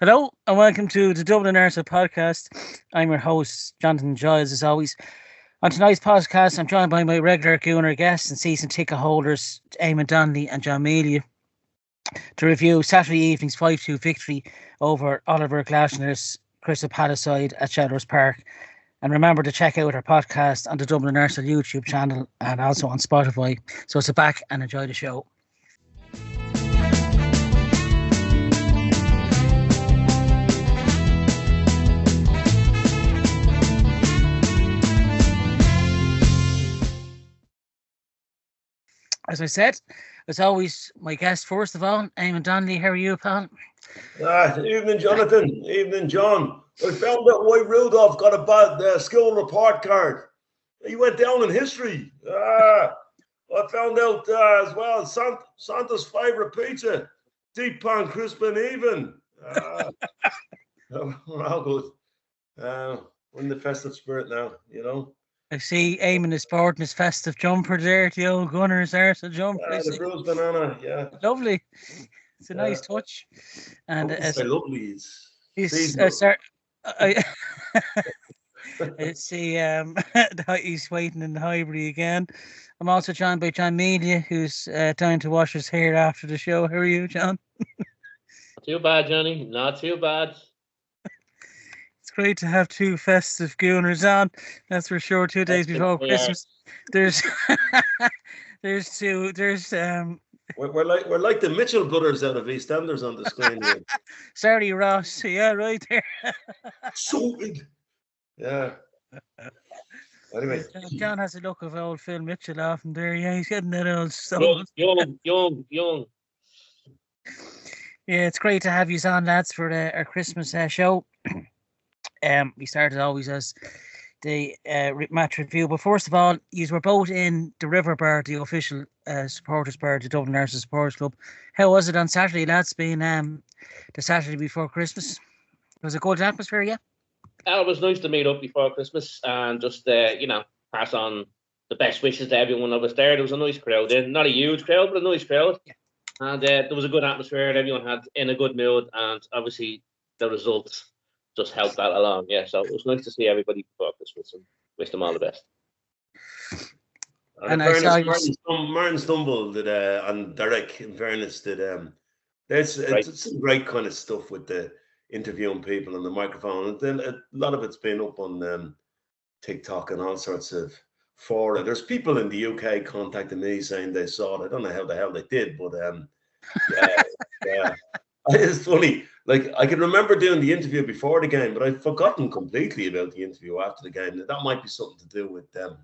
Hello and welcome to the Dublin Arsenal podcast. I'm your host, Jonathan Giles, as always. On tonight's podcast, I'm joined by my regular Gooner guests and season ticket holders, Eamon Donnelly and John Melia, to review Saturday evening's 5-2 victory over Oliver Glasner's Crystal Palace side at Shadowers Park. And remember to check out our podcast on the Dublin Arsenal YouTube channel and also on Spotify. So sit back and enjoy the show. As I said, as always, my guest first of all, Eamon Donnelly. How are you, pal? Evening, Jonathan. Evening, John. I found out why Rudolph got a bad school report card. He went down in history. I found out as well. Santa's favourite pizza, deep pan, crisp and even. We're all good. We're in the festive spirit now, you know. I see Eamon is sporting his festive jumper there, the old Gooners Arsenal jumper. The bruised banana, yeah. Lovely. It's a nice touch. And lovely. He's I see he's waiting in the Highbury again. I'm also joined by John Melia, who's down to wash his hair after the show. How are you, John? Not too bad, Johnny. Not too bad. It's great to have two festive Gooners on. That's for sure. 2 days before Christmas. There's We're like the Mitchell brothers out of EastEnders on the screen here. Sorry, Ross. Yeah, right there. So big. Yeah. Anyway, John has a look of old Phil Mitchell off him there. Yeah, he's getting that old soul. Young. Yeah, it's great to have you on, lads, for our Christmas show. We started always as the match review, but first of all, you were both in the River Bar, the official supporters bar, the Dublin Arsenal Supporters Club. How was it on Saturday, lads? Being the Saturday before Christmas, was it a good atmosphere? Yeah. It was nice to meet up before Christmas and just pass on the best wishes to everyone that was there. There was a nice crowd in, not a huge crowd, but a nice crowd. Yeah. And there was a good atmosphere, and everyone had in a good mood, and obviously the results just helped that along. Yeah, so it was nice to see everybody before Christmas and wish them all the best. And I saw Martin stumbled and Derek, in fairness, it's some great kind of stuff with the interviewing people and the microphone. And then a lot of it's been up on TikTok and all sorts of forums. There's people in the UK contacting me saying they saw it. I don't know how the hell they did, but yeah. It's funny. Like, I can remember doing the interview before the game, but I'd forgotten completely about the interview after the game. That might be something to do with them.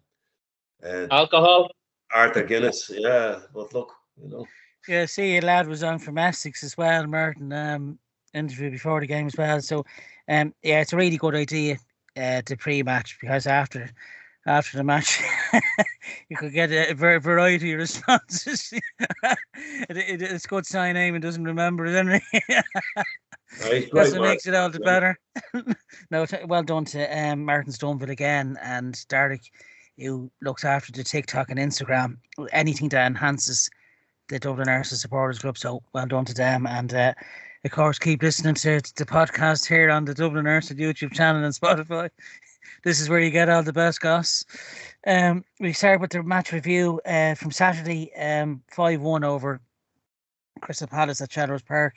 Alcohol? Arthur Guinness, yeah. But look, you know. Yeah, see, your lad was on from Essex as well, Martin, interview before the game as well. So, yeah, it's a really good idea, the pre-match, because after the match, you could get a variety of responses. It's a good sign Eamon doesn't remember it, anyway. That's what makes it all the better. No, well done to Martin Stoneville again, and Derek, who looks after the TikTok and Instagram, anything that enhances the Dublin Arsenal Supporters Club. So well done to them, and of course keep listening to the podcast here on the Dublin Arsenal YouTube channel and Spotify. This is where you get all the best goss. We start with the match review from Saturday, 5-1 over Crystal Palace at Shadowers Park.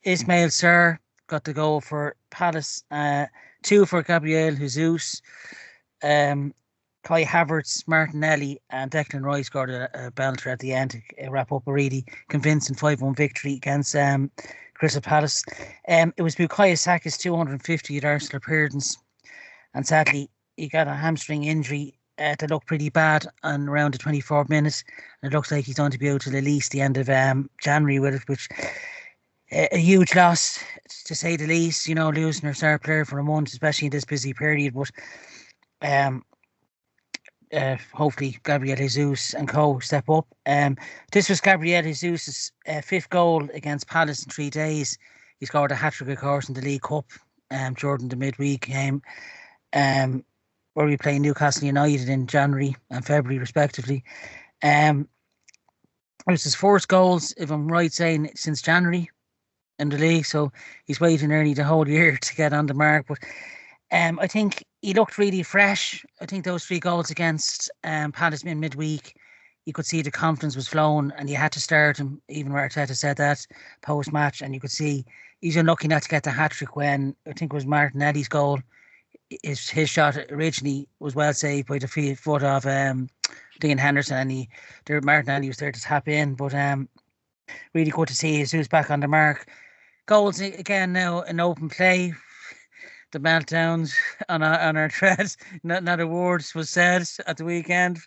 Ismail Sarr got the goal for Palace, 2 for Gabriel Jesus. Kai Havertz, Martinelli and Declan Rice scored a belter at the end to wrap up a really convincing 5-1 victory against Crystal Palace. It was Bukayo Saka's 250th Arsenal appearance, and sadly he got a hamstring injury that looked pretty bad on around the 24th minute. And it looks like he's going to be out till at least the end of January with it, which a huge loss to say the least. You know, losing our star player for a month, especially in this busy period. But hopefully Gabriel Jesus and co step up. This was Gabriel Jesus' 5th goal against Palace in 3 days. He scored a hat-trick, of course, in the League Cup during the midweek game, where we play Newcastle United in January and February respectively. It was his first goals, if I'm right saying, since January. in the league, so he's waiting nearly the whole year to get on the mark. But I think he looked really fresh. I think those 3 goals against Palace in midweek, you could see the confidence was flowing, and you had to start him. Even Arteta said that post-match, and you could see he's unlucky not to get the hat-trick when I think it was Martin Ødegaard's goal. His shot originally was well saved by the foot of Dean Henderson, and Martin Ødegaard was there to tap in. But really good to see Jesus back on the mark. Goals again now in open play. The meltdowns on our threads, not a word was said at the weekend.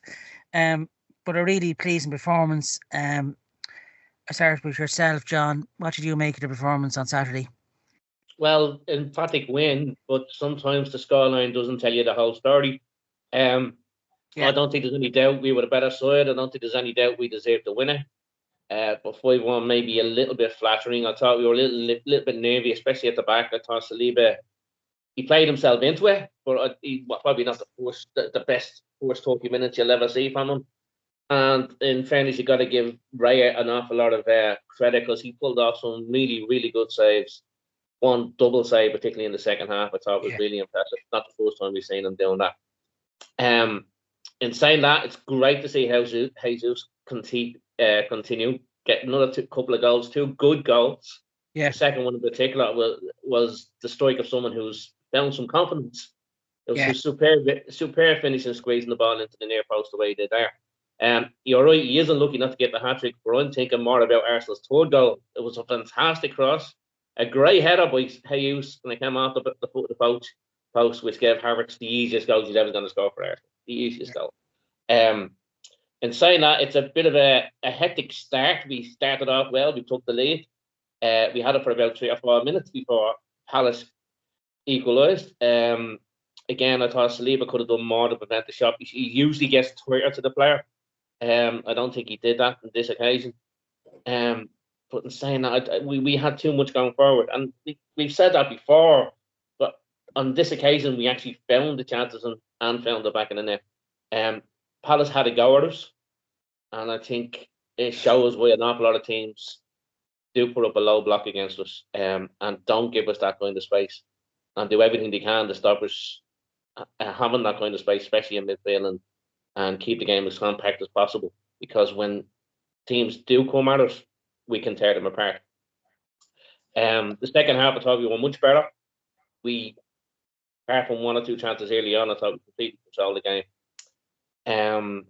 But a really pleasing performance. I start with yourself, John. What did you make of the performance on Saturday? Well, emphatic win, but sometimes the scoreline doesn't tell you the whole story. I don't think there's any doubt we were a better side. I don't think there's any doubt we deserved to win it. But 5-1 maybe a little bit flattering. I thought we were a little bit nervy, especially at the back. I thought Saliba, he played himself into it, but he was probably not the best first 30 minutes you'll ever see from him. And in fairness, you got to give Raya an awful lot of credit, because he pulled off some really, really good saves. One double save, particularly in the second half, I thought was really impressive. Not the first time we've seen him doing that. In saying that, it's great to see how Jesus continue, get another couple of goals, 2 good goals. Yeah. The second one in particular was the strike of someone who's found some confidence. It was a superb finish and squeezing the ball into the near post the way he did there. You're right, he is unlucky not to get the hat-trick, but I'm thinking more about Arsenal's 3rd goal. It was a fantastic cross. A great header by Jesus, and it came off the foot of the post, which gave Havertz the easiest goal he's ever going to score for Arsenal. The easiest goal. In saying that, it's a bit of a hectic start. We started off well. We took the lead. We had it for about 3 or 4 minutes before Palace equalised. Again, I thought Saliba could have done more to prevent the shot. He usually gets tighter to the player. I don't think he did that on this occasion. But in saying that, we had too much going forward. And we've said that before, but on this occasion, we actually found the chances and found the back of the net. Palace had a go at us, and I think it shows why an awful lot of teams do put up a low block against us and don't give us that kind of space, and do everything they can to stop us having that kind of space, especially in midfield, and keep the game as compact as possible. Because when teams do come at us, we can tear them apart. The second half, I thought we were much better. We, apart from 1 or 2 chances early on, I thought we completely controlled the game.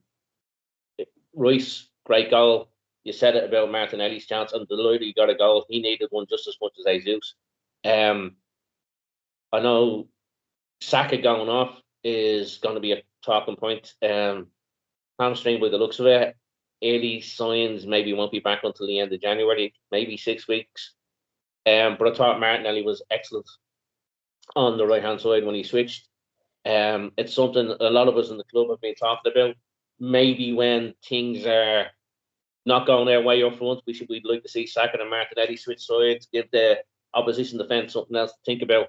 Royce, great goal. You said it about Martin Ødegaard's chance. I'm delighted he got a goal. He needed one just as much as Jesus. I know Saka going off is going to be a talking point. Hamstring by the looks of it. Early signs maybe won't be back until the end of January, maybe 6 weeks. But I thought Martin Ødegaard was excellent on the right-hand side when he switched. It's something a lot of us in the club have been talking about. Maybe when things are not going their way up front, we'd like to see Saka and Martin Ødegaard switch sides, give the opposition defence something else to think about.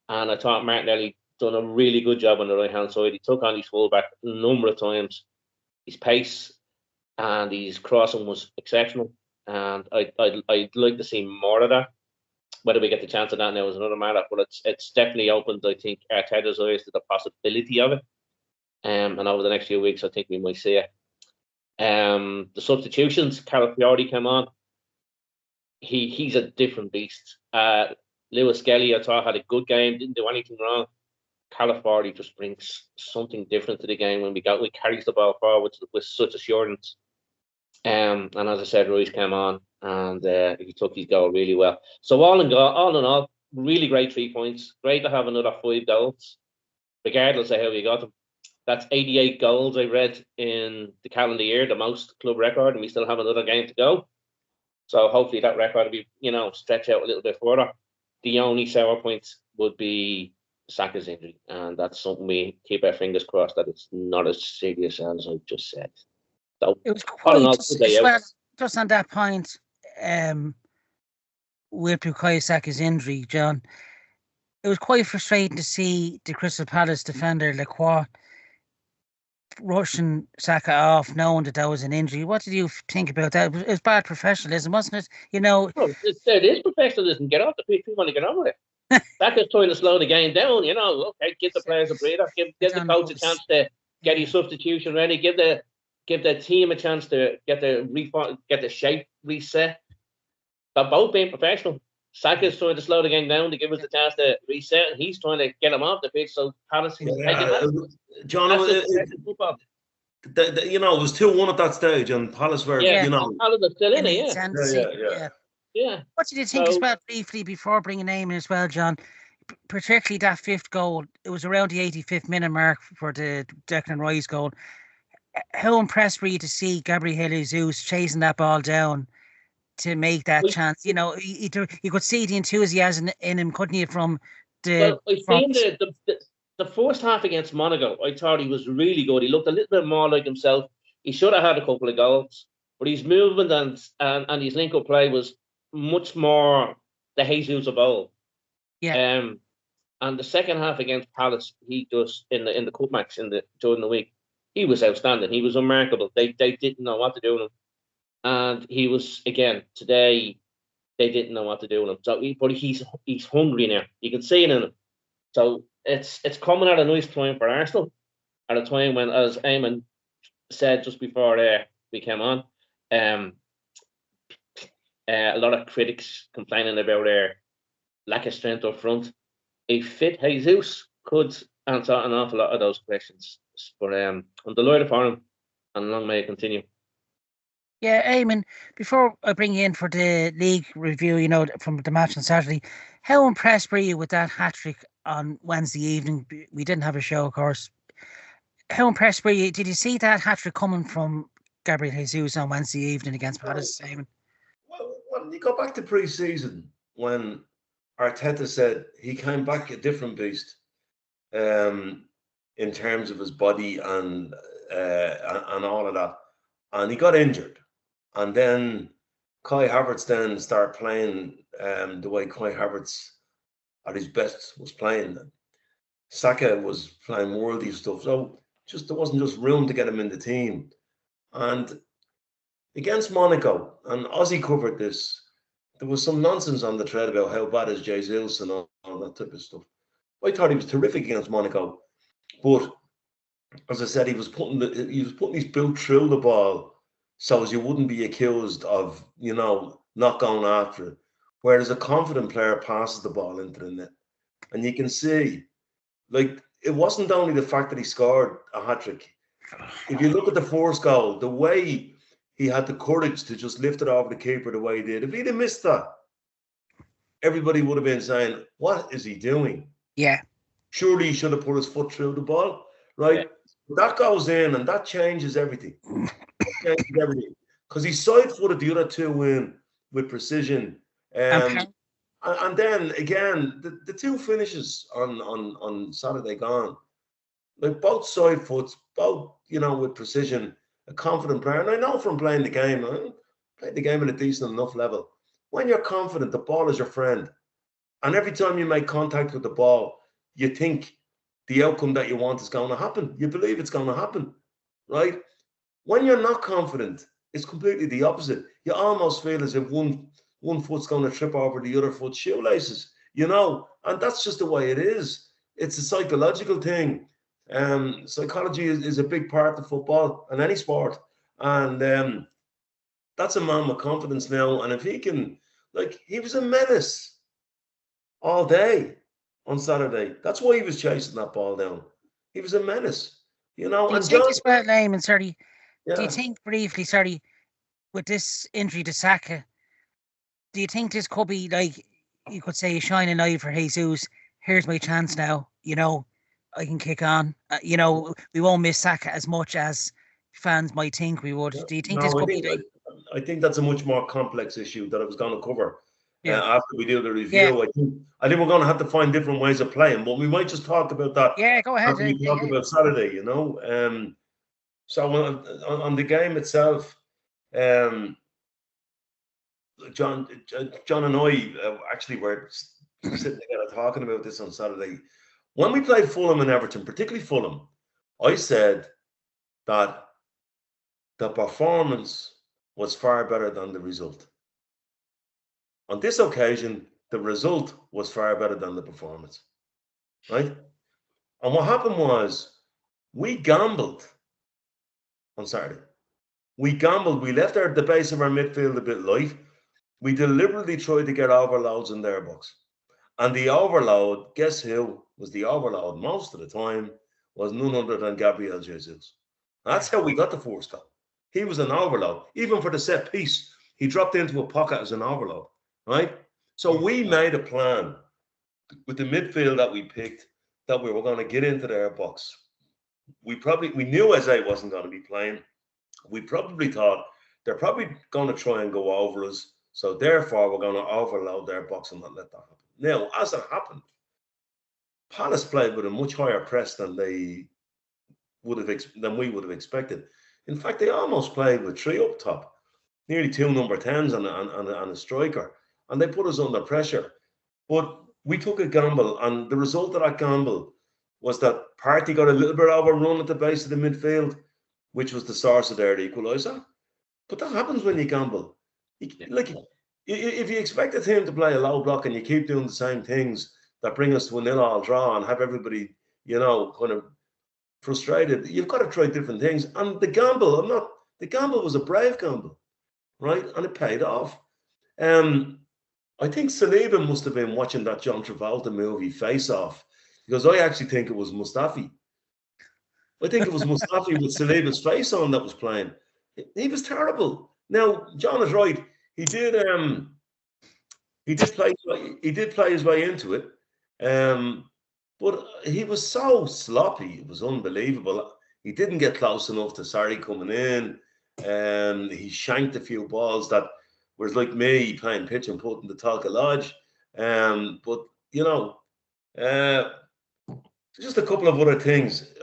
And I thought Martin Ødegaard done a really good job on the right-hand side. He took on his fullback a number of times. His pace and his crossing was exceptional. And I'd like to see more of that. Whether we get the chance of that now is another matter, but it's definitely opened, I think, Arteta's eyes to the possibility of it. And over the next few weeks, I think we might see it. The substitutions, Calafiori came on. He's a different beast. Lewis Skelly, I thought, had a good game, didn't do anything wrong. Calafiori just brings something different to the game when we carries the ball forward with such assurance. And as I said, Royce came on and he took his goal really well. So all in all, really great 3 points. Great to have another 5 goals, regardless of how you got them. That's 88 goals I read in the calendar year, the most club record, and we still have another game to go. So hopefully that record will be, stretch out a little bit further. The only sour points would be Saka's injury, and that's something we keep our fingers crossed that it's not as serious as I just said. So it was quite just on that point, with Bukayo Saka's injury, John. It was quite frustrating to see the Crystal Palace defender Lacroix rushing Saka off, knowing that was an injury. What did you think about that? It was bad professionalism, wasn't it? You know, it is professionalism. Get off the pitch. We want to get on with it. Saka's trying to slow the game down. You know, okay, give the players a breather. Give the coach a chance to get his substitution ready. Give the team a chance to get the shape reset. They're both being professional. Saka's trying to slow the game down to give us the chance to reset, and he's trying to get him off the pitch so Palace can take it. John, you know, it was 2-1 at that stage, and Palace were, you know, Palace are still in it. Yeah. What did you think as well, briefly, before bringing Eamon as well, John? Particularly that fifth goal. It was around the 85th minute mark for the Declan Rice goal. How impressed were you to see Gabriel Jesus chasing that ball down to make that chance? You know, you could see the enthusiasm in him, couldn't you? From the the first half against Monaco, I thought he was really good. He looked a little bit more like himself. He should have had a couple of goals, but his movement and his link-up play was much more the Jesus of old. Yeah. And the second half against Palace, he just in the cup match during the week, he was outstanding. He was unmarkable. They didn't know what to do with him. And he was, again, today, they didn't know what to do with him. So, but he's hungry now. You can see it in him. So it's coming at a nice time for Arsenal, at a time when, as Eamon said just before we came on, a lot of critics complaining about their lack of strength up front. A fit Jesus could answer an awful lot of those questions. But I'm delighted for him, and long may it continue. Yeah, Eamon, before I bring you in for the league review, you know, from the match on Saturday, how impressed were you with that hat-trick on Wednesday evening? We didn't have a show, of course. How impressed were you? Did you see that hat-trick coming from Gabriel Jesus on Wednesday evening against Palace, Eamon? Well, when you go back to pre-season, when Arteta said he came back a different beast in terms of his body and all of that, and he got injured. And then Kai Havertz then started playing the way Kai Havertz at his best was playing. Saka was playing worldly stuff. So there wasn't just room to get him in the team. And against Monaco, and Ozzy covered this, there was some nonsense on the thread about how bad is Jesus and all that type of stuff. I thought he was terrific against Monaco. But as I said, he was putting his boot through the ball so as you wouldn't be accused of, you know, not going after it. Whereas a confident player passes the ball into the net. And you can see, like, it wasn't only the fact that he scored a hat-trick. If you look at the first goal, the way he had the courage to just lift it over the keeper the way he did. If he'd have missed that, everybody would have been saying, what is he doing? Yeah. Surely he should have put his foot through the ball, right? Yeah. That goes in and that changes everything. Because he side-footed the other two in with precision. And then again, the two finishes on Saturday gone, like both side foots, both, you know, with precision, a confident player. And I know from playing the game, I played the game at a decent enough level. When you're confident, the ball is your friend. And every time you make contact with the ball, you think the outcome that you want is going to happen. You believe it's going to happen, right? When you're not confident, it's completely the opposite. You almost feel as if one foot's going to trip over the other foot's shoelaces, you know, and that's just the way it is. It's a psychological thing. Psychology is a big part of football and any sport. And that's a man with confidence now. And if he can, like, he was a menace all day on Saturday. That's why he was chasing that ball down. He was a menace, you know. Do you think as well, Eamon, sorry, do you think briefly, sorry, with this injury to Saka, do you think this could be, like, you could say, a shining eye for Jesus? Here's my chance now, you know, I can kick on. You know, we won't miss Saka as much as fans might think we would. Do you think this could be? I think that's a much more complex issue that I was going to cover after we do the review. I think we're going to have to find different ways of playing, but we might just talk about that. Yeah, go ahead. After we talk about Saturday, you know. So on the game itself, John and I actually were sitting together talking about this on Saturday. When we played Fulham and Everton, particularly Fulham, I said that the performance was far better than the result. On this occasion, the result was far better than the performance, right? And what happened was we gambled on Saturday. We gambled. We left the base of our midfield a bit light. We deliberately tried to get overloads in their box. And the overload, guess who was the overload most of the time, was none other than Gabriel Jesus. That's how we got the first goal. He was an overload. Even for the set piece, he dropped into a pocket as an overload, right? So we made a plan with the midfield that we picked that we were going to get into their box. We knew Isaiah wasn't going to be playing. We probably thought they're probably going to try and go over us. So therefore, we're going to overload their box and not let that happen. Now, as it happened, Palace played with a much higher press than we would have expected. In fact, they almost played with 3 up top, nearly 2 number 10s and a striker, and they put us under pressure. But we took a gamble, and the result of that gamble was that Partey got a little bit overrun at the base of the midfield, which was the source of their equaliser. But that happens when you gamble. Like, if you expect a team to play a low block and you keep doing the same things that bring us to a 0-0 draw and have everybody, kind of frustrated, you've got to try different things. And the gamble was a brave gamble, right? And it paid off. I think Saliba must have been watching that John Travolta movie Face Off, because I actually think it was Mustafi. I think it was Mustafi with Saliba's face on that was playing. He was terrible. Now, John is right. He did play his way into it. But he was so sloppy. It was unbelievable. He didn't get close enough to Sarri coming in. He shanked a few balls that was like me playing pitch and putting the Talca Lodge. But, just a couple of other things.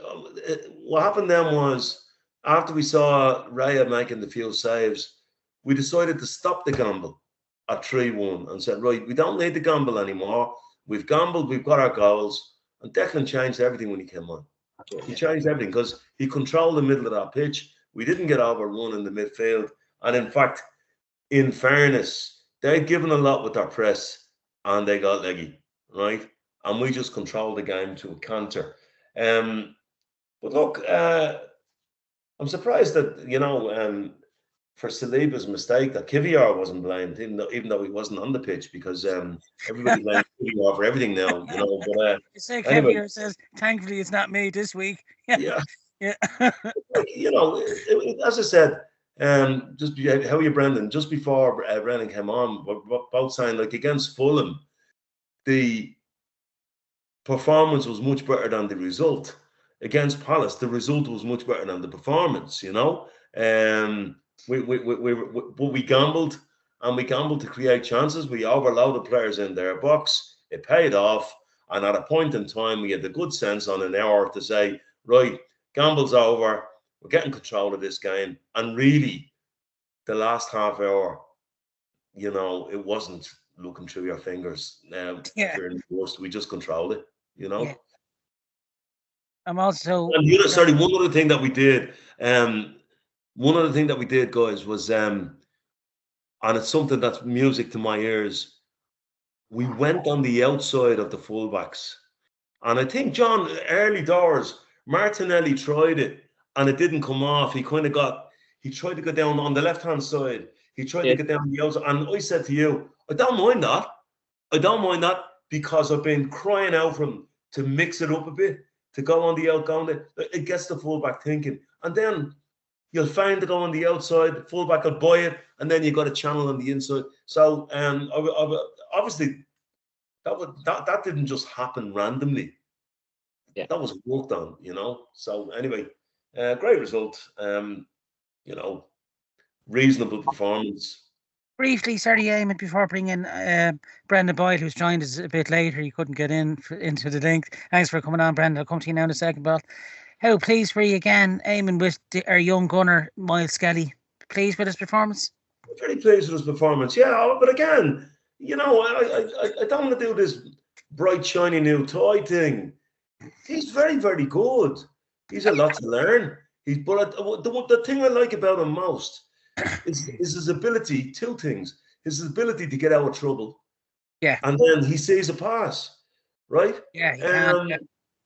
What happened then was, after we saw Raya making the few saves, we decided to stop the gamble at 3-1 and said, right, we don't need the gamble anymore. We've gambled, we've got our goals. And Declan changed everything when he came on. He changed everything because he controlled the middle of that pitch. We didn't get overrun in the midfield. And in fact, in fairness, they'd given a lot with their press and they got leggy, right? And we just controlled the game to a canter. But look, I'm surprised that, for Saliba's mistake, that Kivior wasn't blamed, even though he wasn't on the pitch, because everybody blames Kivior for everything now, But anyway. Kivior says, thankfully, it's not me this week. Yeah. As I said, just how are you, Brendan? Just before Brendan came on, we're both saying, like, against Fulham, the performance was much better than the result. Against Palace, the result was much better than the performance. We gambled, and we gambled to create chances. We overloaded players in their box. It paid off, and at a point in time, we had the good sense on an hour to say, right, gamble's over. We're getting control of this game. And really, the last half hour, it wasn't looking through your fingers. We just controlled it. Yeah. I'm also. And one other thing that we did. One other thing that we did, guys, was, and it's something that's music to my ears. We went on the outside of the fullbacks, and I think John, early doors, Martinelli tried it, and it didn't come off. He tried to go down on the left-hand side. He tried to get down the outside, and I said to you, I don't mind that because I've been crying out for him to mix it up a bit, to go on the outgoing. It gets the fullback thinking, and then you'll find it on the outside. The fullback will buy it, and then you've got a channel on the inside. So, obviously, that didn't just happen randomly. Yeah, that was worked on, So anyway, great result. Reasonable performance. Briefly, sorry, Eamon, before bringing Brendan Boyle, who's joined us a bit later, he couldn't get into the link. Thanks for coming on, Brendan. I'll come to you now in a second, but how pleased were you again, Eamon, with our young gunner, Miles Skelly? Pleased with his performance? I'm very pleased with his performance, yeah. But again, I don't want to do this bright, shiny new toy thing. He's very, very good. He's a lot to learn. But the thing I like about him most is his ability. Two things: his ability to get out of trouble. Yeah. And then he sees a pass, right? Yeah, he can. Yeah.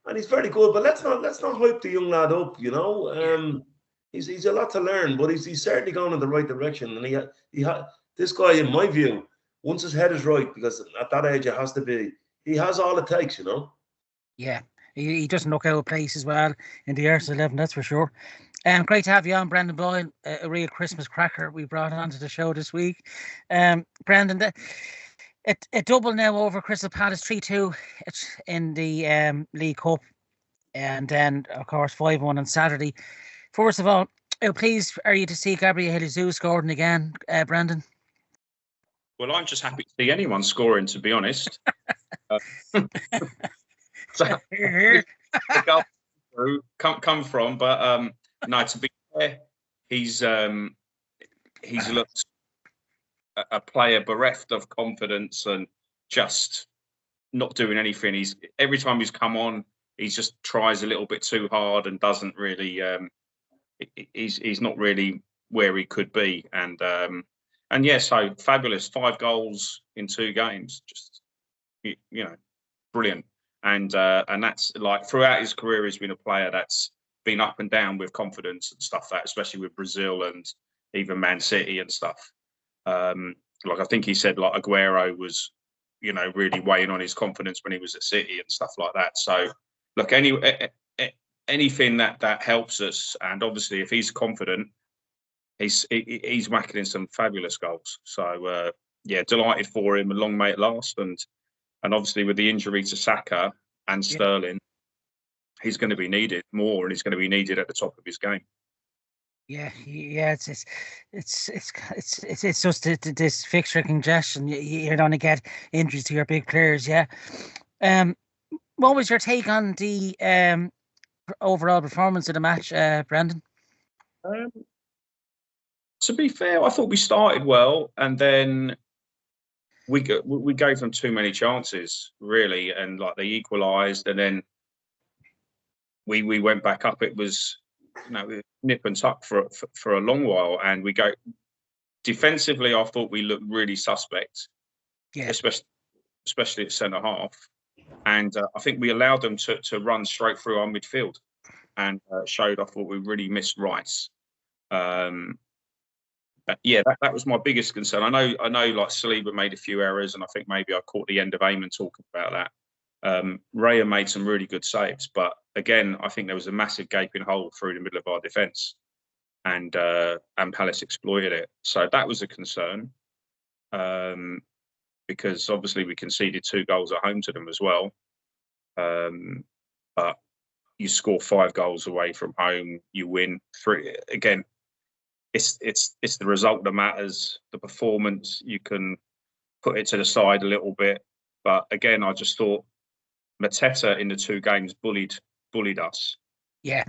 And he's very good. But let's not hype the young lad up. You know, he's a lot to learn, but he's certainly going in the right direction. And this guy, in my view, once his head is right, because at that age it has to be, he has all it takes. You know. Yeah, he doesn't look out of place as well in the Arsenal 11, that's for sure. Great to have you on, Brendan Boyle, a real Christmas cracker we brought onto the show this week. Brendan, a double now over Crystal Palace 3-2 in the League Cup, and then of course 5-1 on Saturday. First of all, how pleased are you to see Gabriel Jesus scoring again, Brendan? Well, I'm just happy to see anyone scoring, to be honest. So the goal come from, but no, to be fair, he's looked a player bereft of confidence and just not doing anything. Every time he's come on, he just tries a little bit too hard and doesn't really. He's not really where he could be, and yeah, so fabulous. 5 goals in 2 games, just brilliant. And that's like throughout his career, he's been a player that's been up and down with confidence and stuff. That especially with Brazil and even Man City and stuff. Like I think he said, like Aguero was, really weighing on his confidence when he was at City and stuff like that. So look, anything that helps us, and obviously if he's confident, he's whacking in some fabulous goals. So yeah, delighted for him. Long may it last. And obviously with the injury to Saka and Sterling, he's going to be needed more, and he's going to be needed at the top of his game. Yeah. It's just this fixture congestion. You're going to get injuries to your big players. Yeah. What was your take on the overall performance of the match, Brendan? To be fair, I thought we started well, and then we gave them too many chances, really, and like they equalised, and then we went back up. It was nip and tuck for a long while, and we go defensively. I thought we looked really suspect, especially at centre half, and I think we allowed them to run straight through our midfield, and showed I thought we really missed Rice. Yeah, that was my biggest concern. I know. Like Saliba made a few errors, and I think maybe I caught the end of Eamon talking about that. Raya made some really good saves, but again, I think there was a massive gaping hole through the middle of our defence, and Palace exploited it. So that was a concern, because obviously we conceded 2 goals at home to them as well. But you score 5 goals away from home, you win 3 again. It's the result that matters. The performance, you can put it to the side a little bit, but again, I just thought Mateta in the 2 games bullied us. Yeah.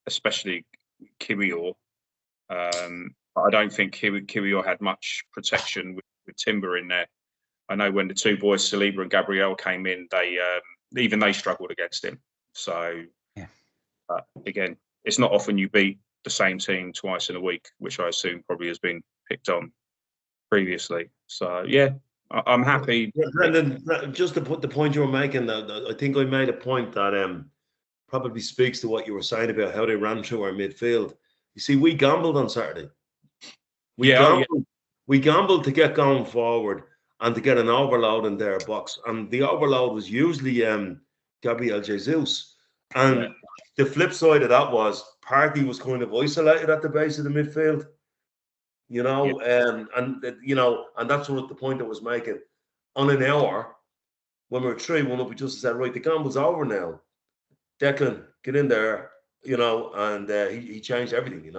Especially Kiwior. I don't think Kiwior had much protection with Timber in there. I know when the 2 boys, Saliba and Gabriel, came in, they struggled against him. So again, it's not often you beat the same team twice in a week, which I assume probably has been picked on previously. So yeah, I'm happy. Yeah, Brendan, just to put the point you were making, I think I made a point that probably speaks to what you were saying about how they ran through our midfield. You see, we gambled on Saturday. We gambled to get going forward and to get an overload in their box, and the overload was usually Gabriel Jesus. And the flip side of that was Partey was kind of isolated at the base of the midfield, and that's what the point I was making. On an hour, when we were 3-1 up, we just said, right, the gamble's over now. Declan, get in there, and he changed everything,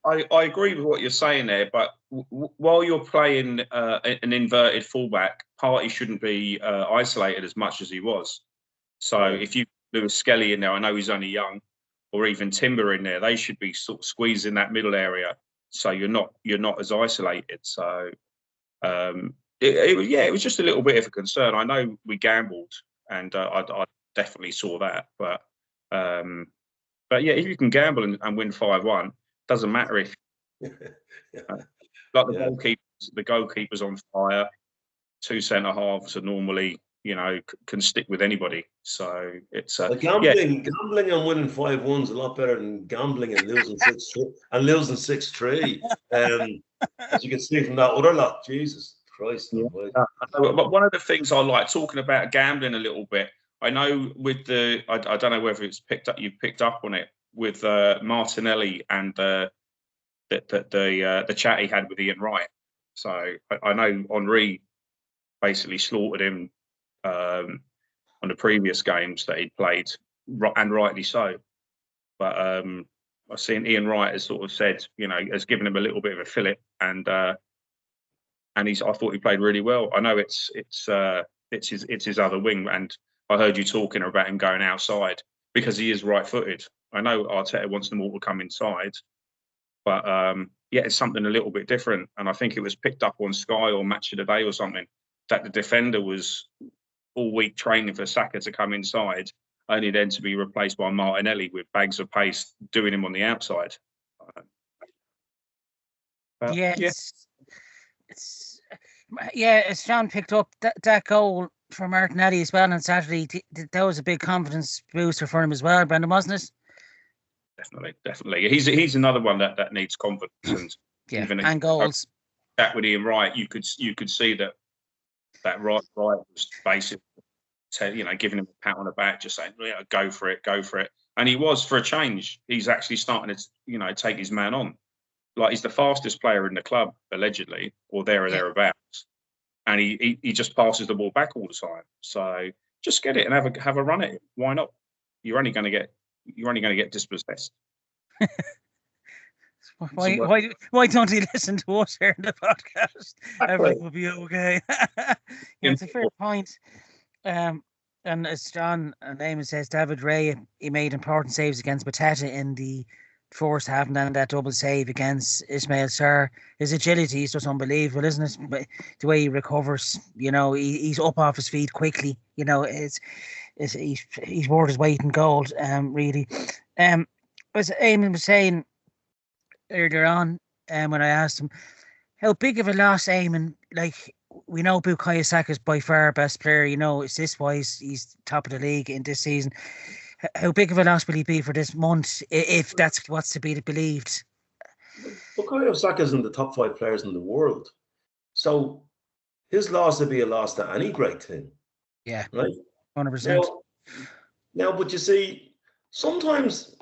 I agree with what you're saying there, but while you're playing an inverted fullback, Partey shouldn't be isolated as much as he was. So if you Lewis Skelly in there, I know he's only young, or even Timber in there, they should be sort of squeezing that middle area, so you're not as isolated. So it was just a little bit of a concern. I know we gambled, and I definitely saw that, but But yeah, if you can gamble and win 5-1, doesn't matter if like the goalkeeper's on fire. 2 centre halves are normally, can stick with anybody. So it's gambling and winning 5-1's a lot better than gambling and losing 6-3. As you can see from that other lot, Jesus Christ. Yeah. But one of the things I like talking about gambling a little bit, I know with I don't know whether it's you picked up on it with Martinelli and the chat he had with Ian Wright. So I know Henri basically slaughtered him on the previous games that he'd played, and rightly so. But I've seen Ian Wright has sort of said, has given him a little bit of a fillip, and I thought he played really well. I know it's his other wing, and I heard you talking about him going outside because he is right-footed. I know Arteta wants them all to come inside, but it's something a little bit different. And I think it was picked up on Sky or Match of the Day or something that the defender was all week training for Saka to come inside, only then to be replaced by Martinelli with bags of pace doing him on the outside. As John picked up that goal for Martinelli as well on Saturday, that was a big confidence booster for him as well, Brendan, wasn't it? Definitely. He's another one that needs confidence, and goals. That with Ian Wright, you could see that right was basically, giving him a pat on the back, just saying, go for it. And he was, for a change. He's actually starting to, take his man on. Like, he's the fastest player in the club, allegedly, or thereabouts. And he just passes the ball back all the time. So just get it and have a run at it. Why not? You're only going to get dispossessed. Why don't he listen to us here in the podcast? Everything will be okay. It's a fair point. And as John and Eamon says, David Ray, he made important saves against Mateta in the first half, and then that double save against Ismail Sarr. His agility is just unbelievable, isn't it? The way he recovers, he's up off his feet quickly. He's worth his weight in gold. Really. As Eamon was saying earlier on, when I asked him, how big of a loss, Eamon, like, we know Bukayo Saka is by far our best player, assist-wise, he's top of the league in this season. How big of a loss will he be for this month, if that's what's to be believed? Bukayo Saka is in the top 5 players in the world. So his loss would be a loss to any great team. Yeah. Right? 100%. Now, but you see, sometimes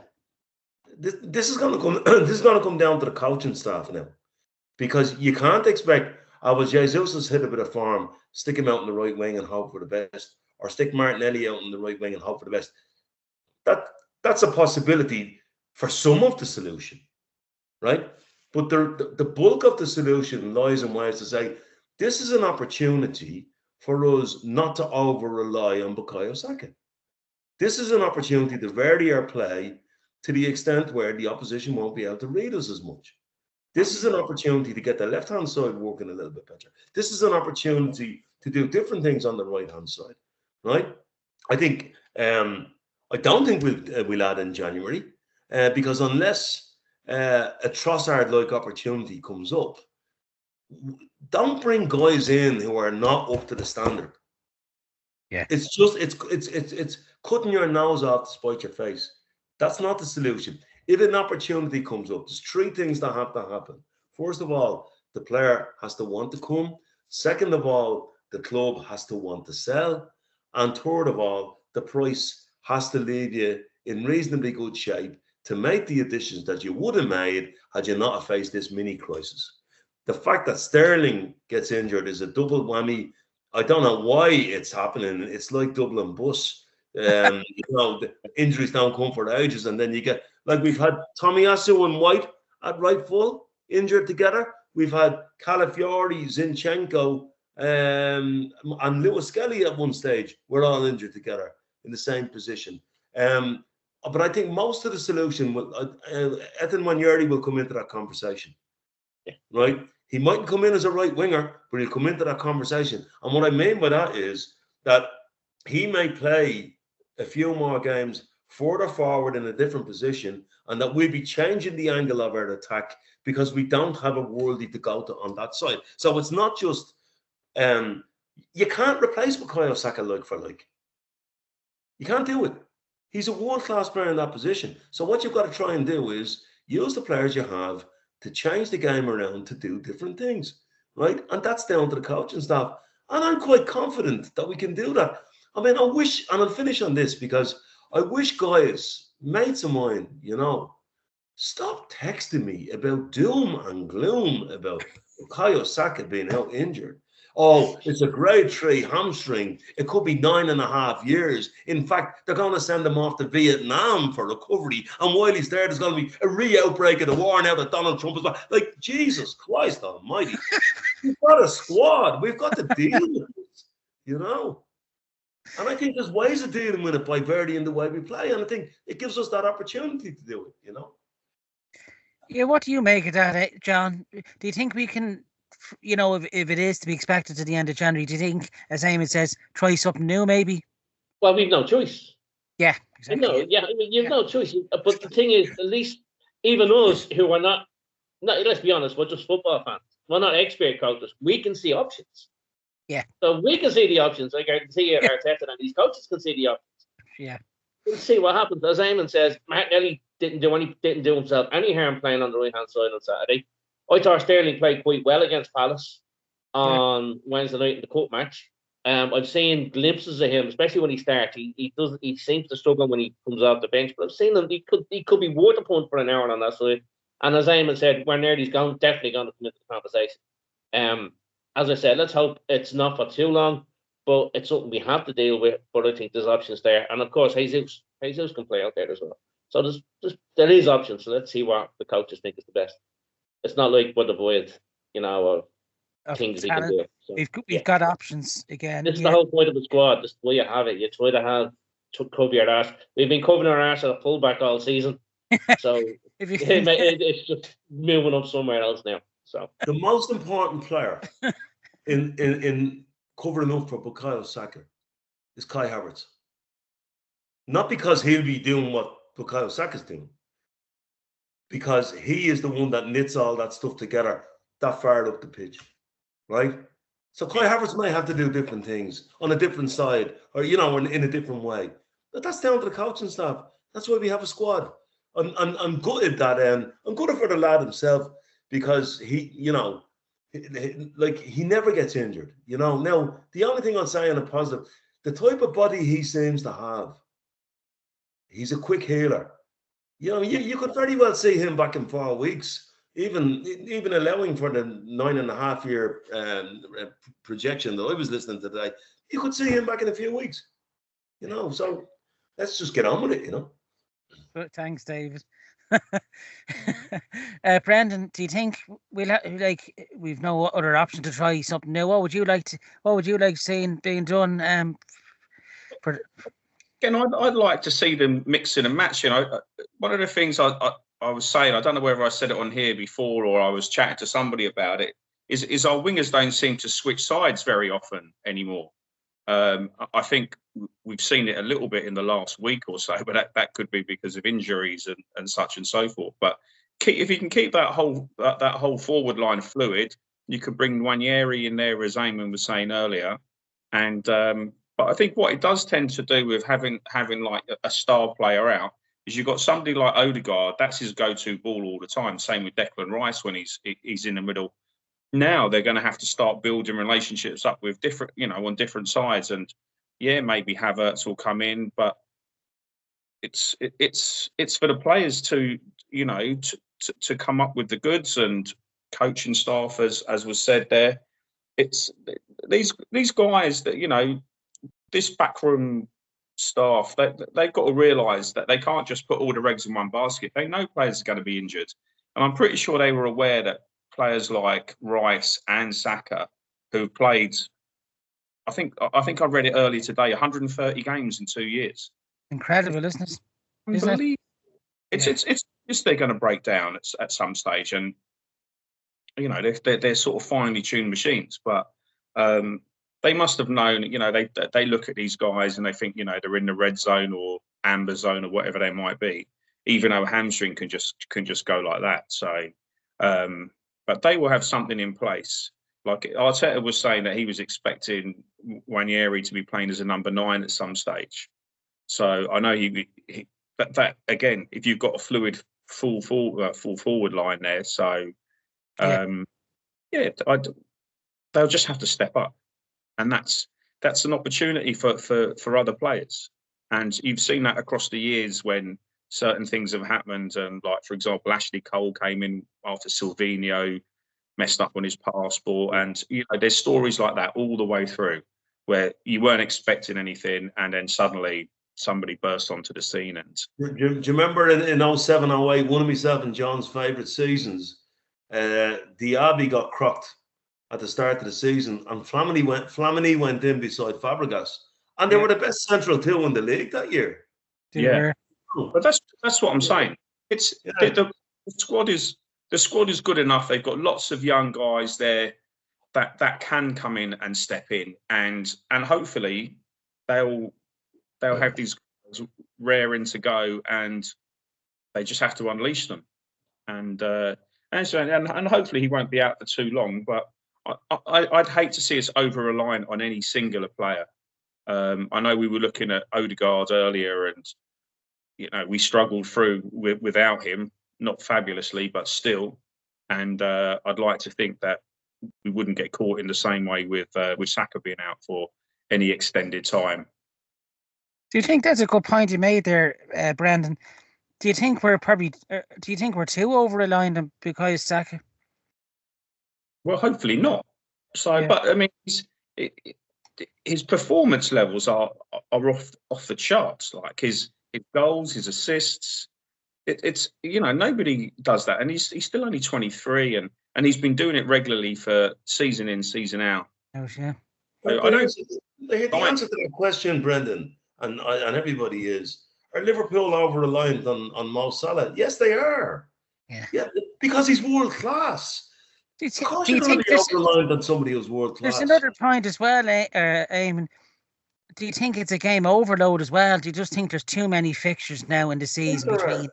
this is going to come down to the coaching staff now, because you can't expect, Jesus has hit a bit of form, stick him out in the right wing and hope for the best, or stick Martinelli out in the right wing and hope for the best. That's a possibility for some of the solution, right? But the bulk of the solution lies in ways to say, this is an opportunity for us not to over-rely on Bukayo Saka. This is an opportunity to vary our play to the extent where the opposition won't be able to read us as much. This is an opportunity to get the left-hand side working a little bit better. This is an opportunity to do different things on the right-hand side, right? I think, I don't think we'll add in January, because unless a Trossard-like opportunity comes up, don't bring guys in who are not up to the standard. Yeah, it's just it's cutting your nose off to spite your face. That's not the solution. If an opportunity comes up, there's 3 things that have to happen. First of all, the player has to want to come. Second of all, the club has to want to sell. And third of all, the price has to leave you in reasonably good shape to make the additions that you would have made had you not faced this mini crisis. The fact that Sterling gets injured is a double whammy. I don't know why it's happening. It's like Dublin bus. The injuries don't come for ages, and then you get, like, we've had Tomiyasu and White at right full injured together. We've had Calafiori, Zinchenko, and Lewis Skelly at one stage were all injured together in the same position. But I think most of the solution will, Ethan Wanyeri will come into that conversation. Yeah. Right? He mightn't come in as a right winger, but he'll come into that conversation. And what I mean by that is that he may play a few more games further forward in a different position, and that we'll be changing the angle of our attack because we don't have a worldie to go to on that side. So it's not just you can't replace Bukayo Saka like for like. You can't do it. He's a world-class player in that position. So what you've got to try and do is use the players you have to change the game around to do different things, right? And that's down to the coaching staff. And I'm quite confident that we can do that. I mean, I wish, and I'll finish on this, because I wish guys, mates of mine, you know, stop texting me about doom and gloom about Bukayo Saka being out injured. Oh, it's a grade 3 hamstring. It could be 9.5 years. In fact, they're going to send him off to Vietnam for recovery. And while he's there, there's going to be a re-outbreak of the war now that Donald Trump is back. Like, Jesus Christ almighty. We've got a squad. We've got to deal with it, you know. And I think there's ways of dealing with it by varying the way we play. And I think it gives us that opportunity to do it, you know. Yeah, what do you make of that, John? Do you think we can, you know, if it is to be expected to the end of January, do you think, as Eamon says, try something new maybe? Well, we've no choice. Yeah, exactly. No, you've no choice. But the thing is, at least even us who are not, let's be honest, we're just football fans. We're not expert coaches. We can see options. Yeah. So we can see the options. Like I can see Arteta and these coaches can see the options. Yeah. We'll see what happens. As Eamon says, Martinelli didn't do himself any harm playing on the right hand side on Saturday. I thought Sterling played quite well against Palace on Wednesday night in the cup match. I've seen glimpses of him, especially when he starts. He seems to struggle when he comes off the bench, but I've seen him. He could be worth a punt for an hour on that side. And as Eamon said, when he's definitely going to come into the conversation. As I said, let's hope it's not for too long, but it's something we have to deal with. But I think there's options there, and of course, Jesus can play out there as well. So there is options. So let's see what the coaches think is the best. It's not like we're devoid, you know, of things we can do. So, we've got options again. This is the whole point of the squad. This is the way you have it. You try to cover your arse. We've been covering our arse at a fullback all season, so it's just moving up somewhere else now. So the most important player in covering up for Bukayo Saka is Kai Havertz. Not because he'll be doing what Bukayo Saka's doing, because he is the one that knits all that stuff together that far up the pitch, right? So Kai Havertz may have to do different things on a different side, or, you know, in a different way. But that's down to the coaching staff. That's why we have a squad. I'm gutted that, I'm gutted for the lad himself, because he, you know, he never gets injured, you know. Now, the only thing I'll say on a positive, the type of body he seems to have, he's a quick healer. You know, you could very well see him back in 4 weeks, even allowing for the 9.5 year projection that I was listening to today. You could see him back in a few weeks, you know. So let's just get on with it, you know. Thanks, David. Brendan, do you think we've no other option to try something new? What would you like seeing being done? Again, I'd like to see them mixing and matching. One of the things I was saying, I don't know whether I said it on here before or I was chatting to somebody about it, is our wingers don't seem to switch sides very often anymore. I think we've seen it a little bit in the last week or so, but that could be because of injuries and such and so forth. But if you can keep that whole forward line fluid, you could bring Nwaneri in there, as Eamon was saying earlier. And but I think what it does tend to do with having like a star player out is you've got somebody like Ødegaard, that's his go-to ball all the time. Same with Declan Rice when he's in the middle. Now they're going to have to start building relationships up with different, you know, on different sides. And yeah, maybe Havertz will come in, but it's for the players to, you know, to come up with the goods, and coaching staff, as was said there. It's these guys that, you know, this backroom staff, they've got to realise that they can't just put all the eggs in one basket. They know players are going to be injured, and I'm pretty sure they were aware that players like Rice and Saka, who played, I think I read it earlier today, 130 games in 2 years. Incredible, isn't it? Unbelievable. It's they're going to break down at some stage, and you know they're sort of finely tuned machines, but they must have known. You know, they look at these guys and they think, you know, they're in the red zone or amber zone or whatever they might be, even though a hamstring can just go like that. So, but they will have something in place. Like Arteta was saying that he was expecting Nwaneri to be playing as a number 9 at some stage. So I know but that again, if you've got a fluid full forward line there, so they'll just have to step up, and that's an opportunity for other players. And you've seen that across the years when certain things have happened, and like for example, Ashley Cole came in after Silvino messed up on his passport, and there's stories like that all the way through where you weren't expecting anything, and then suddenly somebody burst onto the scene. And do you remember in 07, 08, one of myself and John's favourite seasons, Diaby got crocked at the start of the season, and Flamini went in beside Fabregas, and they were the best central two in the league that year. Yeah, but that's what I'm saying. It's the squad is good enough. They've got lots of young guys there that can come in and step in, and hopefully they'll have these guys raring to go, and they just have to unleash them. And hopefully he won't be out for too long. But I'd hate to see us over reliant on any singular player. I know we were looking at Ødegaard earlier, and we struggled through without him, not fabulously, but still. And I'd like to think that we wouldn't get caught in the same way with Saka being out for any extended time. Do you think that's a good point you made there, Brendan? Do you think we're too over reliant on because Saka? Well, hopefully not. So, but I mean, his performance levels are off the charts. Like his goals, his assists. It's nobody does that, and he's still only 23, and he's been doing it regularly for season in, season out. Oh yeah. So I don't. The answer to that question, Brendan, and everybody is: are Liverpool over reliant on Mo Salah? Yes, they are. Yeah, because he's world class. Do you think there's reliant on somebody who's world class? There's another point as well, Eamon. Do you think it's a game overload as well? Do you just think there's too many fixtures now in the season between?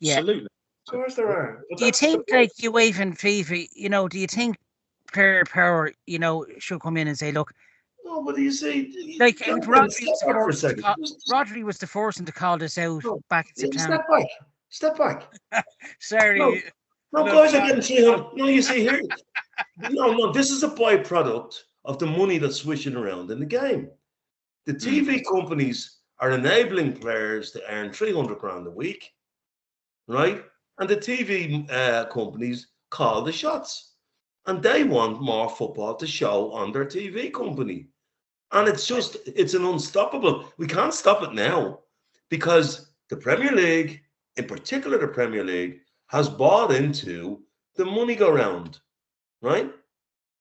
Yeah, absolutely. Of course there are. Do you think like UEFA and FIFA, do you think player power, should come in and say, look? No, but you see, like Rodri was the first one to call this out back in September. Step back. Sorry. No, guys are getting 300. No, you see here. No. This is a byproduct of the money that's swishing around in the game. The TV companies are enabling players to earn 300 grand a week, right? And the TV companies call the shots, and they want more football to show on their TV company. And it's an unstoppable. We can't stop it now because the Premier League, in particular the Premier League, has bought into the money go round, right?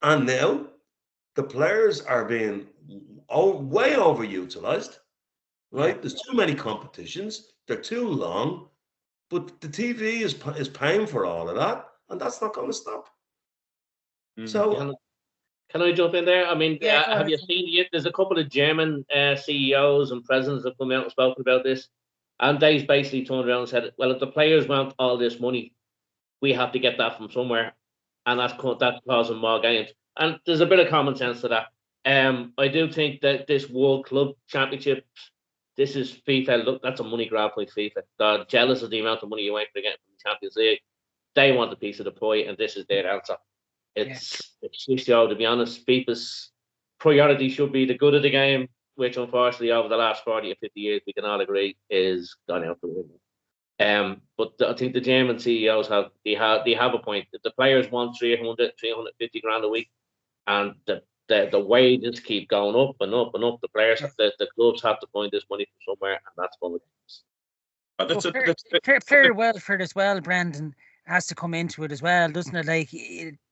And now the players are being way overutilized, right? There's too many competitions. They're too long. But the TV is paying for all of that, and that's not going to stop. So, can I jump in there? I mean, have you seen it? There's a couple of German CEOs and presidents that come out and spoken about this, and they basically turned around and said, "Well, if the players want all this money, we have to get that from somewhere, and that's causing more games." And there's a bit of common sense to that. I do think that this World Club Championship. This is FIFA. Look, that's a money grab by FIFA. They're jealous of the amount of money you ain't going to get from the Champions League. They want a piece of the pie, and this is their answer. It's to be honest. FIFA's priority should be the good of the game, which unfortunately over the last 40 or 50 years we can all agree is gone out the window. But I think the German CEOs have a point. If the players want 350 grand a week, and the wages keep going up and up and up, the players, the clubs have to find this money from somewhere, and that's going to fair welfare as well, Brendan, has to come into it as well, doesn't it? Like,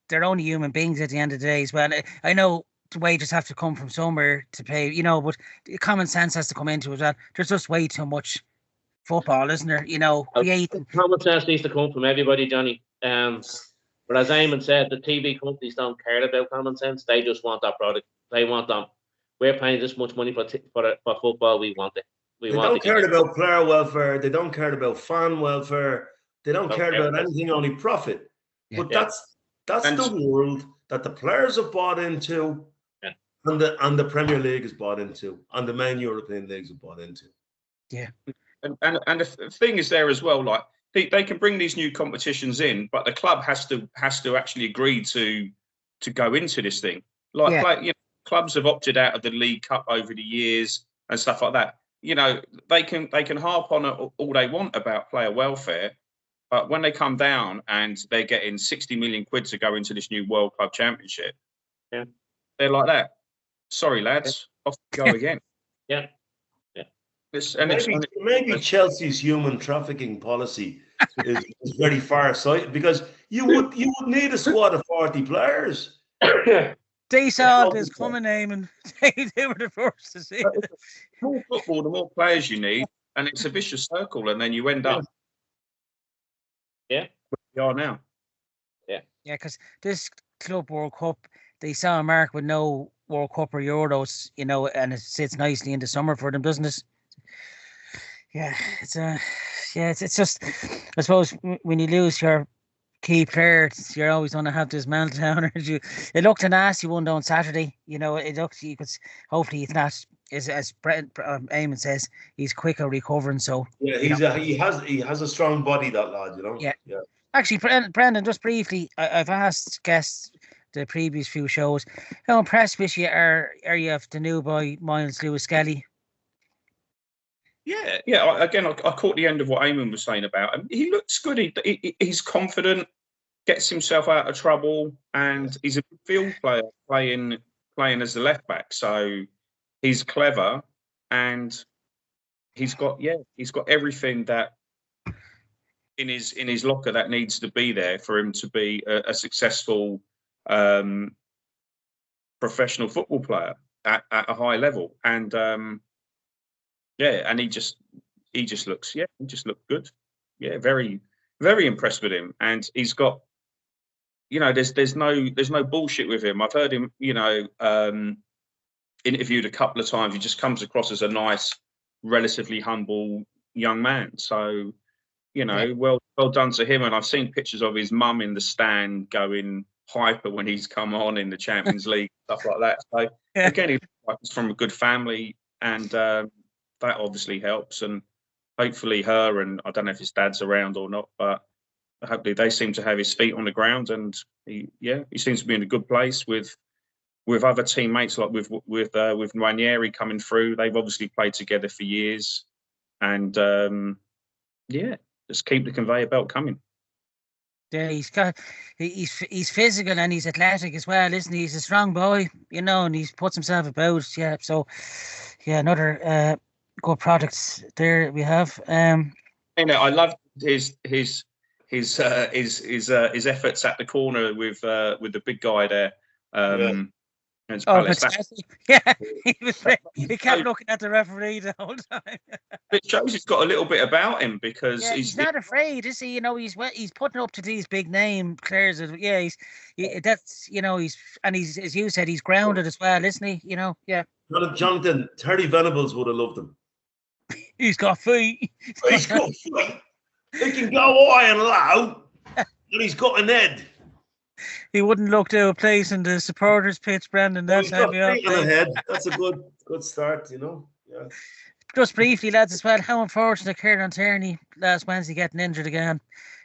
they're only human beings at the end of the day as well. I know the wages have to come from somewhere to pay, but common sense has to come into it as well. There's just way too much football, isn't there? Common sense needs to come from everybody, Johnny. But as Eamon said, the TV companies don't care about common sense. They just want that product. They want them. We're paying this much money for football. We want it. They don't care about player welfare. They don't care about fan welfare. They don't care about anything, only profit. Yeah. But that's the world that the players have bought into, and the Premier League is bought into, and the main European leagues are bought into. Yeah. And the thing is there as well, like they can bring these new competitions in, but the club has to actually agree to go into this thing. Like clubs have opted out of the League Cup over the years and stuff like that. You know, they can harp on it all they want about player welfare, but when they come down and they're getting 60 million quid to go into this new World Club Championship, they're like that. Sorry, lads, off you go again. Yeah. Maybe Chelsea's human trafficking policy is very far-sighted, because you would need a squad of 40 players. They saw this coming, Eamon. They were the first to see it. The more football, the more players you need, and it's a vicious circle, and then you end up where we are now. Yeah, because this Club World Cup, they saw a mark with no World Cup or Euros, you know, and it sits nicely in the summer for them, doesn't it? Yeah, it's just, I suppose when you lose your key players, you're always going to have this meltdown. It looked a nasty one on Saturday. You know, it looked, you could, hopefully it's not, as Eamon says, he's quicker recovering. So yeah, he has a strong body, that lad. You know. Yeah. Actually, Brendan, just briefly, I've asked guests the previous few shows, how impressed with you are you of the new boy Miles Lewis-Skelly? Yeah. Again, I caught the end of what Eamon was saying about him. He looks good. He's confident, gets himself out of trouble, and he's a field player playing as the left back. So he's clever, and he's got everything that in his locker that needs to be there for him to be a successful professional football player at a high level. And and he just looks good. Yeah, very, very impressed with him. And he's got, you know, there's no bullshit with him. I've heard him, you know, interviewed a couple of times. He just comes across as a nice, relatively humble young man. So, you know, well done to him. And I've seen pictures of his mum in the stand going hyper when he's come on in the Champions League, stuff like that. So again, he's from a good family, and that obviously helps. And hopefully her, and I don't know if his dad's around or not, but hopefully they seem to have his feet on the ground, and he seems to be in a good place with other teammates, like with Ranieri coming through. They've obviously played together for years, and just keep the conveyor belt coming. Yeah, he's physical and he's athletic as well, isn't he? He's a strong boy, you know, and he's puts himself about. Yeah, so another good products there we have. You know, I love his efforts at the corner with the big guy there. He kept looking at the referee the whole time. It shows he's got a little bit about him, because he's not afraid, is he? You know, he's putting up to these big name players. That's, you know, he's as you said, he's grounded as well, isn't he? You know, Jonathan, Terry Venables would have loved him. He's got feet. He's got feet. He can go high and low, and he's got an head. He wouldn't look to a place in the supporters pitch, Brendan. That's head. That's a good start, you know. Yeah. Just briefly, lads, as well, how unfortunate Kieran Tierney last Wednesday getting injured again.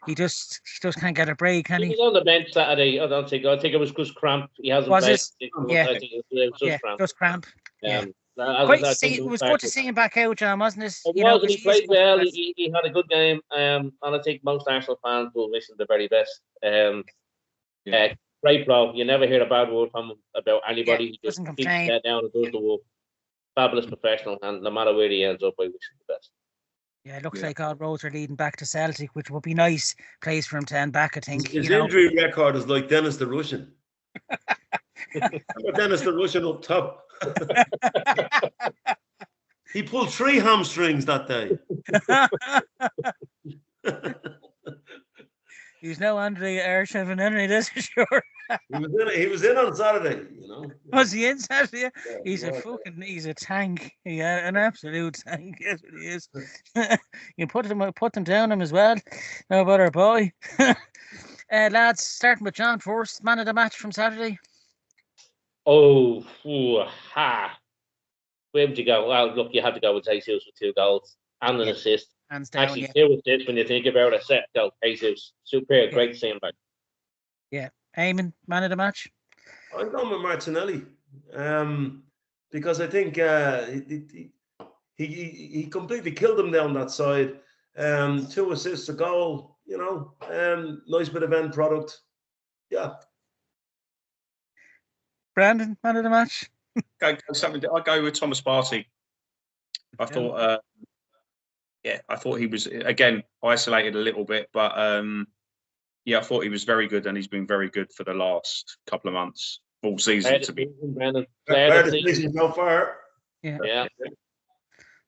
He just can't get a break, can he? He was on the bench Saturday. I think it was just cramp. He hasn't played. It was just cramp. It was good to see him back out, John, wasn't it? And he played well. He had a good game, and I think most Arsenal fans will wish him the very best. Great bro. You never hear a bad word from him about anybody. He just keeps his head down and does the work. Fabulous professional, and no matter where he ends up, I wish him the best. Yeah, it looks like all roads are leading back to Celtic, which would be nice place for him to end back, I think. His injury record is like Dennis the Russian. Dennis the Russian up top. He pulled 3 hamstrings that day. He's no Andre Arshavin, that's for sure. He was in on Saturday, you know. Was he in Saturday? Yeah, he's a tank. Yeah, an absolute tank. Yes, he is. You put them down him as well. How about our boy? Lads, starting with John first. Man of the match from Saturday. Oh, where would you go? Well, look, you had to go with Jesus with 2 goals and an assist. Hands down. Actually, 2 assists when you think about it. Set go, Jesus, superb, great to see him back. Yeah, Eamon, man of the match. I'm going with Martinelli, because I think he completely killed him down that side. 2 assists, a goal. Nice bit of end product. Yeah. Brandon, man of the match. I'll go with Thomas Partey. I thought, I thought he was again isolated a little bit, but I thought he was very good, and he's been very good for the last couple of months, all season. To be season so far. Yeah.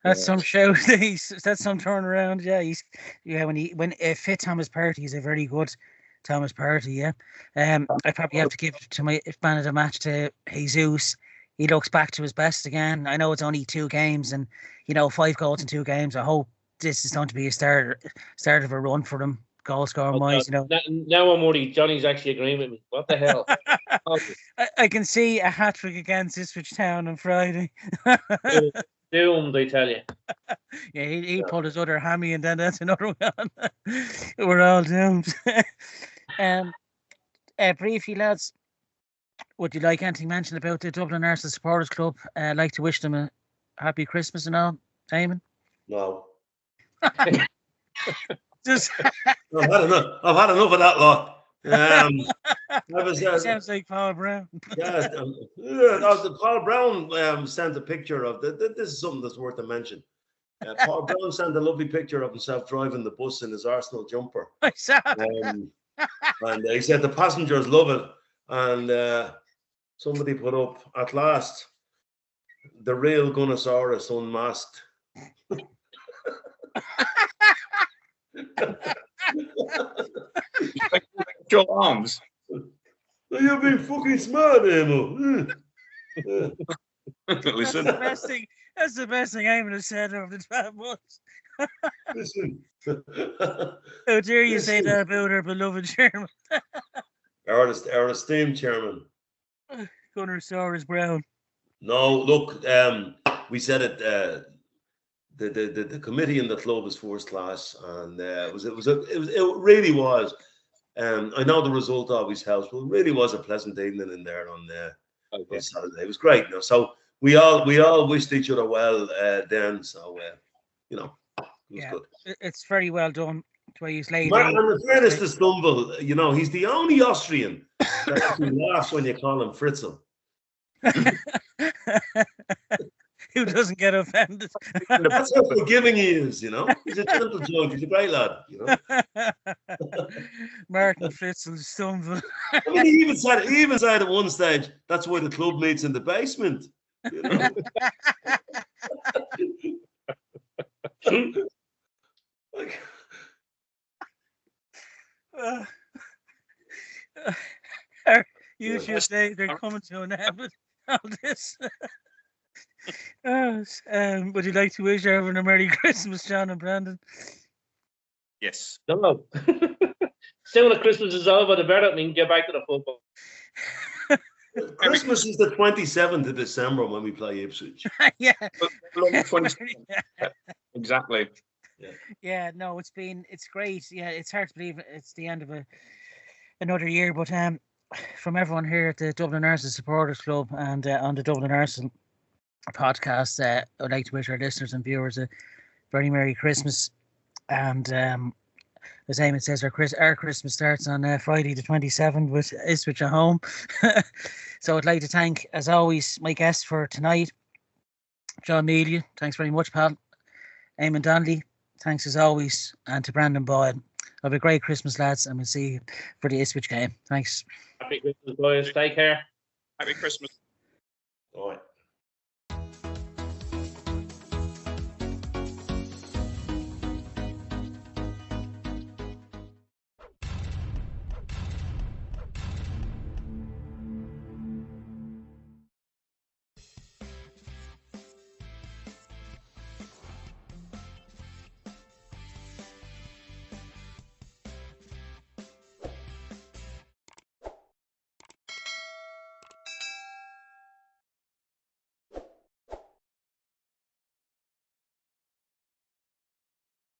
That's some show. That's some turnaround. Yeah, when fit Thomas Partey, he's a very good Thomas Partey. Yeah, I probably have to give to my man of the match to Jesus. He looks back to his best again. I know it's only 2 games, and 5 goals in 2 games. I hope this is going to be a start of a run for him, goal scoring wise. Now I'm worried. Johnny's actually agreeing with me. What the hell? I can see a hat trick against Ipswich Town on Friday. Doomed, I tell you. Yeah, he pulled his other hammy, and then that's another one. We're all doomed. Briefly, lads, would you like anything mentioned about the Dublin Arsenal Supporters Club? I'd like to wish them a happy Christmas and all. Eamon? No. Just I've had enough of that lot. sounds like Paul Brown. Paul Brown sent a picture of this is something that's worth a mention. Paul Brown sent a lovely picture of himself driving the bus in his Arsenal jumper. I saw and he said the passengers love it. And somebody put up, at last, the real Gunnosaurus unmasked. Your arms. You've been fucking smart, Eamon. Listen. That's the best thing Eamon has said over the 12 months. Listen. How dare you say that about our beloved chairman? Our esteemed chairman. Gunnosaurus Brown. No, look, we said it. The committee in the club is first class, and it really was. I know the result always helps, but it really was a pleasant evening in there on Saturday. It was great. So we all wished each other well then. So it was good. It's very well done. The way he's laid out. And in fairness to Stumble, he's the only Austrian that actually laughs when you call him Fritzl. Who doesn't get offended? That's how forgiving he is, He's a gentle judge. He's a great lad, Martin Fritzl Stumble. I mean, he even said at one stage, that's why the club meets in the basement. You should say they're coming to an end with all this. Would you like to wish everyone a Merry Christmas, John and Brandon? Yes. No. Soon as Christmas is over, the better we can get back to the football. Christmas is the 27th of December when we play Ipswich. Yeah. Exactly. Yeah, no, it's great. Yeah, it's hard to believe it's the end of another year, but from everyone here at the Dublin Arsenal Supporters Club and on the Dublin Arsenal podcast, I'd like to wish our listeners and viewers a very Merry Christmas. And as Eamon says, our Christmas starts on Friday the 27th with Ipswich at home. So I'd like to thank, as always, my guests for tonight. John Melia, thanks very much, pal. Eamon Donnelly, thanks as always. And to Brandon Boyd. Have a great Christmas, lads, and we'll see you for the Ipswich game. Thanks. Happy Christmas, boys. Take care. Happy Christmas. All right.